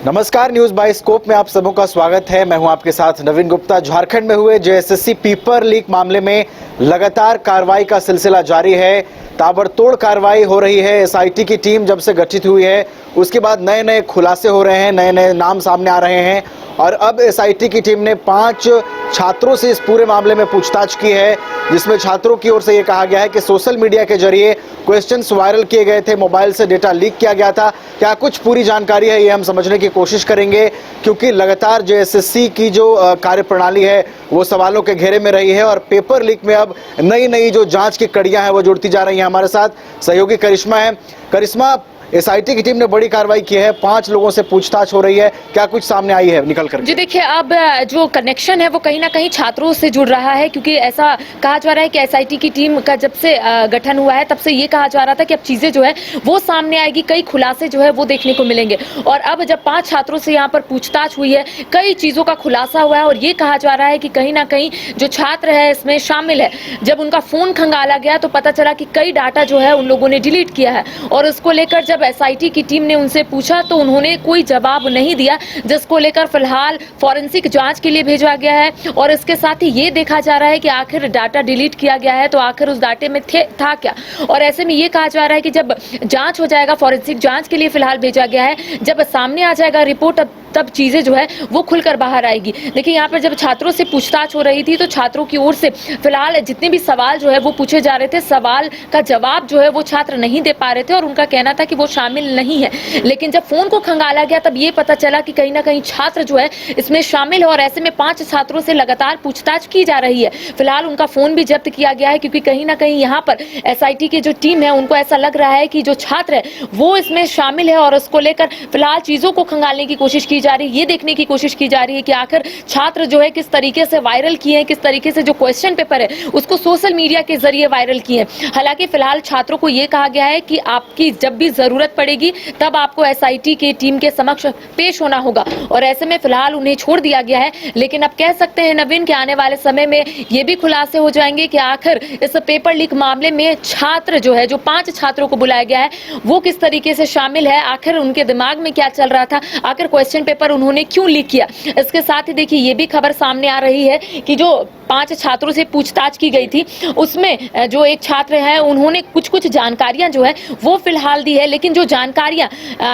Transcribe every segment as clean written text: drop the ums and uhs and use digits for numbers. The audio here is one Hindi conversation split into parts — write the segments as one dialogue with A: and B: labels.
A: नमस्कार, न्यूज बाय स्कोप में आप सबों का स्वागत है। मैं हूं आपके साथ नवीन गुप्ता। झारखंड में हुए जेएसएससी पेपर लीक मामले में लगातार कार्रवाई का सिलसिला जारी है। ताबड़तोड़ कार्रवाई हो रही है। एसआईटी की टीम जब से गठित हुई है उसके बाद नए नए खुलासे हो रहे हैं, नए नए नाम सामने आ रहे हैं और अब एसआईटी की टीम ने 5 छात्रों से इस पूरे मामले में पूछताछ की है, जिसमें छात्रों की ओर से ये कहा गया है कि सोशल मीडिया के जरिए क्वेश्चंस वायरल किए गए थे, मोबाइल से डेटा लीक किया गया था। क्या कुछ पूरी जानकारी है ये हम समझने की कोशिश करेंगे, क्योंकि लगातार जेएसएससी की जो कार्यप्रणाली है वो सवालों के घेरे में रही है और पेपर लीक में अब नई नई जो जांच की कड़ियां हैं वो जुड़ती जा रही हैं। हमारे साथ सहयोगी करिश्मा है। करिश्मा, एसआईटी की टीम ने बड़ी कार्रवाई की है, 5 लोगों से पूछताछ हो रही है, क्या कुछ सामने आई है निकल कर?
B: जी देखिए, अब जो कनेक्शन है वो कहीं ना कहीं छात्रों से जुड़ रहा है, क्योंकि ऐसा कहा जा रहा है कि एसआईटी की टीम का जब से गठन हुआ है तब से ये कहा जा रहा था कि अब चीजें जो है वो सामने आएगी, कई खुलासे जो है वो देखने को मिलेंगे। और अब जब 5 छात्रों से यहाँ पर पूछताछ हुई है, कई चीजों का खुलासा हुआ है और ये कहा जा रहा है कि कहीं ना कहीं जो छात्र है इसमें शामिल है। जब उनका फोन खंगाला गया तो पता चला कि कई डाटा जो है उन लोगों ने डिलीट किया है और उसको लेकर जब एसआईटी की टीम ने उनसे पूछा तो उन्होंने कोई जवाब नहीं दिया, जिसको लेकर फिलहाल फॉरेंसिक जांच के लिए भेजा गया है। और इसके साथ ही ये देखा जा रहा है कि आखिर डाटा डिलीट किया गया है तो आखिर उस डाटे में था क्या। और ऐसे में ये कहा जा रहा है कि जब जांच हो जाएगा, फॉरेंसिक जांच के लिए फिलहाल भेजा गया है, जब सामने आ जाएगा रिपोर्ट तब चीजें जो है वो खुलकर बाहर आएगी। देखिए, यहाँ पर जब छात्रों से पूछताछ हो रही थी तो छात्रों की ओर से फिलहाल जितने भी सवाल जो है वो पूछे जा रहे थे, सवाल का जवाब जो है वो छात्र नहीं दे पा रहे थे और उनका कहना था कि वो शामिल नहीं है। लेकिन जब फोन को खंगाला गया तब ये पता चला कि कहीं ना कहीं छात्र जो है इसमें शामिल है और ऐसे में 5 छात्रों से लगातार पूछताछ की जा रही है। फिलहाल उनका फोन भी जब्त किया गया है, क्योंकि कहीं ना कहीं यहाँ पर एसआईटी की जो टीम है उनको ऐसा लग रहा है कि जो छात्र है वो इसमें शामिल है और उसको लेकर फिलहाल चीजों को खंगालने की कोशिश की जा रही है। ये देखने की कोशिश की जा रही है कि आखिर छात्र जो है किस तरीके से वायरल किए हैं, किस तरीके से जो क्वेश्चन पेपर है उसको सोशल मीडिया के जरिए वायरल किए हैं। हालांकि फिलहाल छात्रों को यह कहा गया है कि आपकी जब भी जरूरत पड़ेगी तब आपको एसआईटी की टीम के समक्ष पेश होना होगा और ऐसे में फिलहाल उन्हें छोड़ दिया गया है। लेकिन अब कह सकते हैं नवीन कि आने वाले समय में ये भी खुलासे हो जाएंगे कि आखिर इस पेपर लीक मामले में छात्र जो है, जो 5 छात्रों को बुलाया गया है वो किस तरीके से शामिल है, आखिर उनके दिमाग में क्या चल रहा था, आखिर क्वेश्चन पेपर उन्होंने क्यों लीक किया। इसके साथ ही देखिए ये भी खबर सामने आ रही है कि जो 5 छात्रों से पूछताछ की गई थी उसमें जो एक छात्र है उन्होंने कुछ जानकारियां जो है वो फिलहाल दी है, लेकिन जो जानकारियां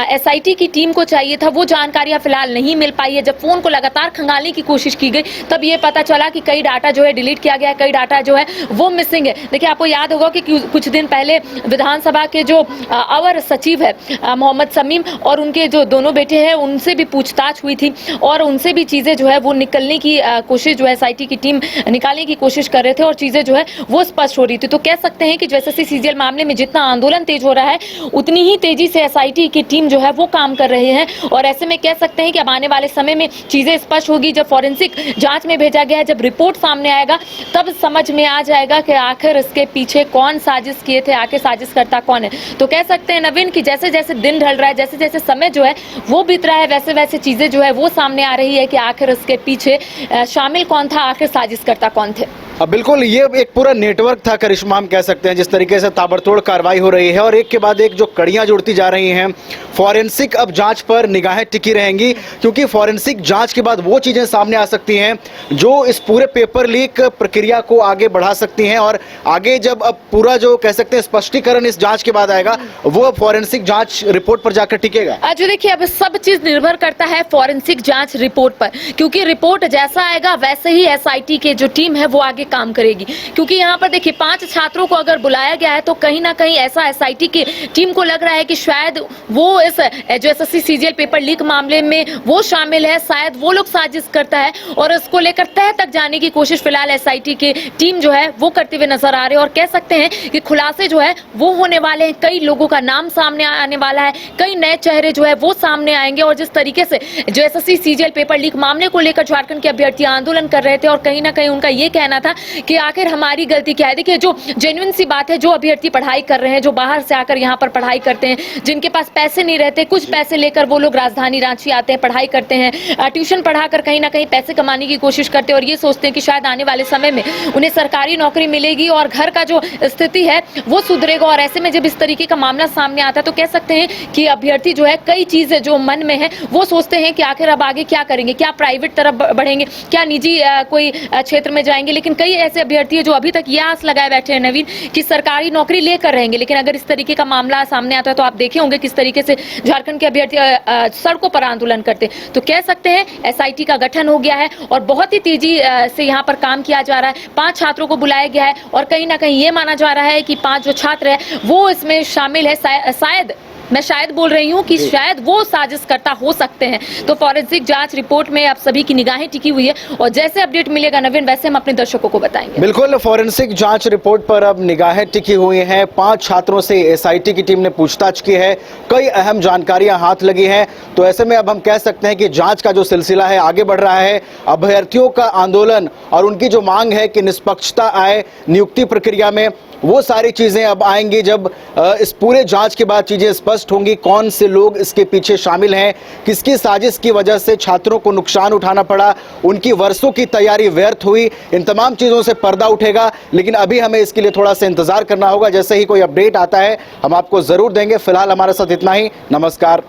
B: एसआईटी की टीम को चाहिए था वो जानकारियां फिलहाल नहीं मिल पाई है। जब फोन को लगातार खंगालने की कोशिश की गई तब ये पता चला कि कई डाटा जो है डिलीट किया गया, कई डाटा जो है वो मिसिंग है। देखिए, आपको याद होगा कि कुछ दिन पहले विधानसभा के जो अवर सचिव है मोहम्मद समीम और उनके जो दोनों बेटे हैं उनसे भी पूछताछ हुई थी और उनसे भी चीजें जो है वो निकलने की कोशिश जो है एसआईटी की टीम निकालने की कोशिश कर रहे थे और चीजें जो है वो स्पष्ट हो रही थी। तो कह सकते हैं कि जेएसएससी सीजीएल मामले में जितना आंदोलन तेज हो रहा है उतनी ही तेजी से एसआईटी की टीम जो है वो काम कर रहे हैं और ऐसे में कह सकते हैं कि अब आने वाले समय में चीजें स्पष्ट होगी। जब फॉरेंसिक जांच में भेजा गया है, जब रिपोर्ट सामने आएगा तब समझ में आ जाएगा कि आखिर इसके पीछे कौन साजिश किए थे, आखिर साजिश करता कौन है। तो कह सकते हैं नवीन कि जैसे जैसे दिन ढल रहा है, जैसे जैसे समय जो है वो बीत रहा है, वैसे वैसे चीजें जो है वो सामने आ रही है कि आखिर इसके पीछे शामिल कौन था, आखिर साजिश करता कौन थे।
A: बिल्कुल, ये एक पूरा नेटवर्क था करिश्मा, हम कह सकते हैं, जिस तरीके से ताबड़तोड़ कार्रवाई हो रही है और एक के बाद एक जो कड़ियां जुड़ती जा रही हैं। फॉरेंसिक अब जांच पर निगाहें टिकी रहेंगी, क्योंकि फॉरेंसिक जांच के बाद वो चीजें सामने आ सकती हैं जो इस पूरे पेपर लीक प्रक्रिया को आगे बढ़ा सकती हैं और आगे जब अब पूरा जो कह सकते हैं स्पष्टीकरण इस जांच के बाद आएगा वो फॉरेंसिक जांच रिपोर्ट पर जाकर टिकेगा।
B: जो देखिए, अब सब चीज निर्भर करता है फॉरेंसिक जांच रिपोर्ट पर, क्योंकि रिपोर्ट जैसा आएगा वैसे ही एसआईटी की जो टीम है वो आगे काम करेगी। क्योंकि यहाँ पर देखिए 5 छात्रों को अगर बुलाया गया है तो कहीं ना कहीं ऐसा एसआईटी की टीम को लग रहा है कि शायद वो इस जो एसएससी सीजीएल पेपर लीक मामले में वो शामिल है, शायद वो लोग साजिश करता है और इसको लेकर तह तक जाने की कोशिश फिलहाल एसआईटी की टीम जो है वो करते हुए नजर आ रहे हैं और कह सकते हैं कि खुलासे जो है वो होने वाले हैं। कई लोगों का नाम सामने आने वाला है, कई नए चेहरे जो है वो सामने आएंगे और जिस तरीके से जो एसएससी सीजीएल पेपर लीक मामले को लेकर झारखंड के अभ्यर्थी आंदोलन कर रहे थे और कहीं ना कहीं उनका ये कहना था ना कि आखिर हमारी गलती क्या है। देखिए, जो जेन्युइन सी बात है, जो अभ्यर्थी पढ़ाई कर रहे हैं, जो बाहर से आकर यहाँ पर पढ़ाई करते हैं, जिनके पास पैसे नहीं रहते, कुछ पैसे लेकर वो लोग राजधानी रांची आते हैं, पढ़ाई करते हैं, ट्यूशन पढ़ाकर कहीं ना कहीं पैसे कमाने की कोशिश करते हैं और ये सोचते हैं कि शायद आने वाले समय में उन्हें सरकारी नौकरी मिलेगी और घर का जो स्थिति है वो सुधरेगा। और ऐसे में जब इस तरीके का मामला सामने आता है तो कह सकते हैं कि अभ्यर्थी जो है, कई चीजें जो मन में है वो सोचते हैं कि आखिर अब आगे क्या करेंगे, क्या प्राइवेट तरफ बढ़ेंगे, क्या निजी कोई क्षेत्र में जाएंगे। लेकिन कई ऐसे अभ्यर्थी है जो अभी तक यह आस लगाए बैठे हैं नवीन कि सरकारी नौकरी लेकर रहेंगे। लेकिन अगर इस तरीके का मामला सामने आता है तो आप देखे होंगे किस तरीके से झारखंड के अभ्यर्थी सड़कों पर आंदोलन करते हैं। तो कह सकते हैं एसआईटी का गठन हो गया है और बहुत ही तेजी से यहाँ पर काम किया जा रहा है। 5 छात्रों को बुलाया गया है और कहीं ना कहीं ये माना जा रहा है कि 5 जो छात्र है वो इसमें शामिल है। शायद मैं बोल रही हूँ कि शायद वो साजिशकर्ता हो सकते हैं। तो फॉरेंसिक जांच रिपोर्ट में अब सभी की निगाहें टिकी हुई है और जैसे अपडेट मिलेगा नवीन, वैसे हम अपने दर्शकों को बताएंगे।
A: बिल्कुल, फॉरेंसिक जांच रिपोर्ट पर अब निगाहें टिकी हुई हैं। 5 छात्रों से एसआईटी की टीम ने पूछताछ की है, कई अहम जानकारियां हाथ लगी हैं। तो ऐसे में अब हम कह सकते हैं कि जांच का जो सिलसिला है आगे बढ़ रहा है। अभ्यर्थियों का आंदोलन और उनकी जो मांग है कि निष्पक्षता आए नियुक्ति प्रक्रिया में, वो सारी चीजें अब आएंगी जब इस पूरे जांच के बाद चीजें स्पष्ट होंगी। कौन से लोग इसके पीछे शामिल हैं, किसकी साजिश की वजह से छात्रों को नुकसान उठाना पड़ा, उनकी वर्षों की तैयारी व्यर्थ हुई, इन तमाम चीजों से पर्दा उठेगा। लेकिन अभी हमें इसके लिए थोड़ा सा इंतजार करना होगा। जैसे ही कोई अपडेट आता है हम आपको जरूर देंगे। फिलहाल हमारे साथ इतना ही। नमस्कार।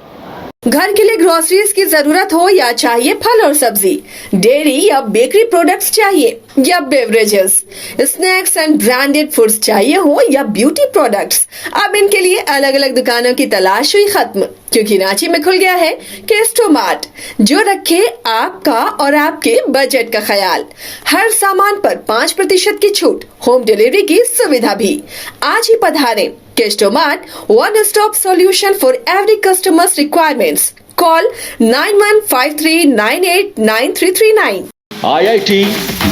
C: घर के लिए ग्रोसरीज की जरूरत हो या चाहिए फल और सब्जी, डेयरी या बेकरी प्रोडक्ट्स चाहिए या beverages, snacks and branded foods चाहिए हो या ब्यूटी प्रोडक्ट्स, अब इनके लिए अलग अलग दुकानों की तलाश हुई खत्म, क्योंकि रांची में खुल गया है केस्टो मार्ट, जो रखे आपका और आपके बजट का ख्याल। हर सामान पर 5% की छूट, होम डिलीवरी की सुविधा भी। आज ही पधारें Kesto Mart, one stop solution for every customers requirements. Call 9153989339।
D: IIT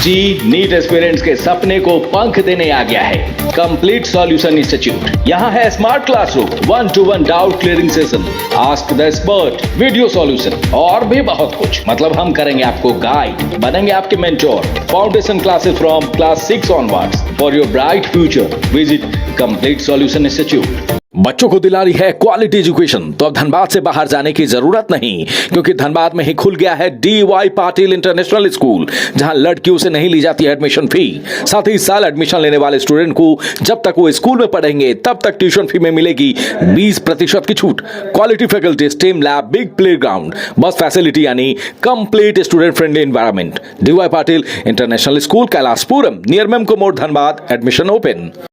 D: JEE NEET aspirants के सपने को पंख देने आ गया है कंप्लीट सॉल्यूशन इंस्टीट्यूट। यहाँ है smart classroom, 1-to-1 doubt clearing session, ask the expert, video solution और भी बहुत कुछ। मतलब हम करेंगे आपको गाइड, बनेंगे आपके mentor. Foundation classes from class 6 onwards for your bright future. Visit complete solution institute. बच्चों को दिला रही है क्वालिटी एजुकेशन, तो अब धनबाद से बाहर जाने की जरूरत नहीं, क्योंकि धनबाद में ही खुल गया है DY पाटिल इंटरनेशनल स्कूल, जहां लड़कियों से नहीं ली जाती है एडमिशन फी। साथ ही इस साल एडमिशन लेने वाले स्टूडेंट को जब तक वो स्कूल में पढ़ेंगे तब तक ट्यूशन फी में मिलेगी 20% की छूट। Quality faculty, stem lab, big प्ले ग्राउंड, बस फैसिलिटी यानी complete student friendly environment. DY Patil international school, Kailashpuram, near Memco मोड़, धनबाद। Admission open.